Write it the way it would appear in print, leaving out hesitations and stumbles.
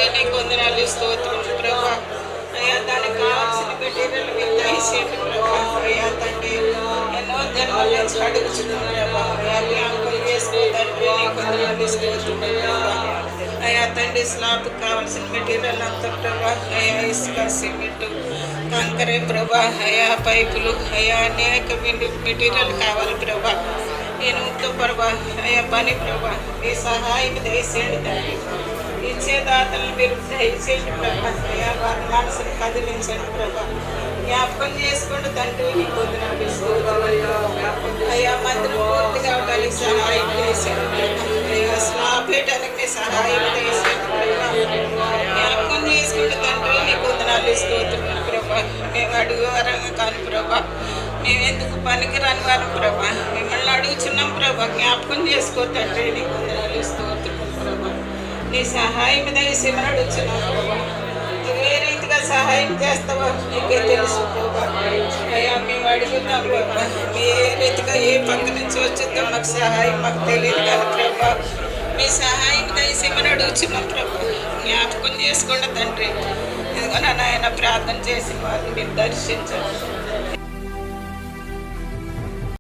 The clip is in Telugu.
తండ్రి నీకు వందనాలు స్తోత్రం ప్రభా. అయ్యా దానికి కావాల్సిన మెటీరియల్ మీరు దయచేయండి ప్రభా. అయ్యా తండ్రి ఎన్నో జన్మల నుంచి అడుగుతున్నాను ప్రభా. అయ్యా జ్ఞాపకం చేసుకో తండ్రి నీకు వందనాలు స్తోత్రం ప్రభా. అయ్యా తండ్రి స్లాబ్కి కావాల్సిన మెటీరియల్ అంతా ప్రభా. అయ్యా ఇసుక సిమెంట్ కంకరే ప్రభా. అయ్యా పైపులు అయ్యా అనేక మెటీరియల్ కావాలి ప్రభా. నేను ఇంట్లో ప్రభా. అయ్యా పని ప్రభా మీ సహాయం దయచేయండి తండ్రి. ఇచ్చేదాతలను మీరు దయచేయండి ప్రభా. అయ్యా వారి మనసును కదిలించండి ప్రభా. జ్ఞాపకం చేసుకోండి తండ్రి నీకు వందనాలు స్తోత్రం. అయ్యా మందిరం పూర్తి కావడానికి సహాయం చేసేయండి ప్రభా. అయ్యా స్లాబ్ వేయడానికి సహాయం చేసేయండి ప్రభా. జ్ఞాపకం చేసుకోండి తండ్రి నీకు వందనాలు స్తోత్రం ప్రభా. మేము అడుగువారంగా కాని ప్రభా. మేము ఎందుకు పనికి రాని వారం ప్రభా. మిమ్మల్ని అడుగుచున్నాం ప్రభా. జ్ఞాపకం చేసుకో తండ్రి నీకు వందనాలు స్తోత్రం ప్రభా. నీ సహాయం దయచేయమని అడుగుచున్నాం ప్రభా. నువ్వు ఏ రీతిగా సహాయం చేస్తావో నీకే తెలుసు ప్రభా. అయ్యా మేము అడుగుతున్నాం ప్రభా. మీ ఏ రీతిగా ఏ పక్క నుంచి వచ్చిందో మాకు సహాయం మాకు తెలియదు కానీ ప్రభా. మీ సహాయం దయచేయమని అడుగుచున్నాం ప్రభా. జ్ఞాపకం చేసుకోండి తండ్రి. ఇదిగో నాయన ప్రార్థన చేసి వారిని మీరు దర్శించండి.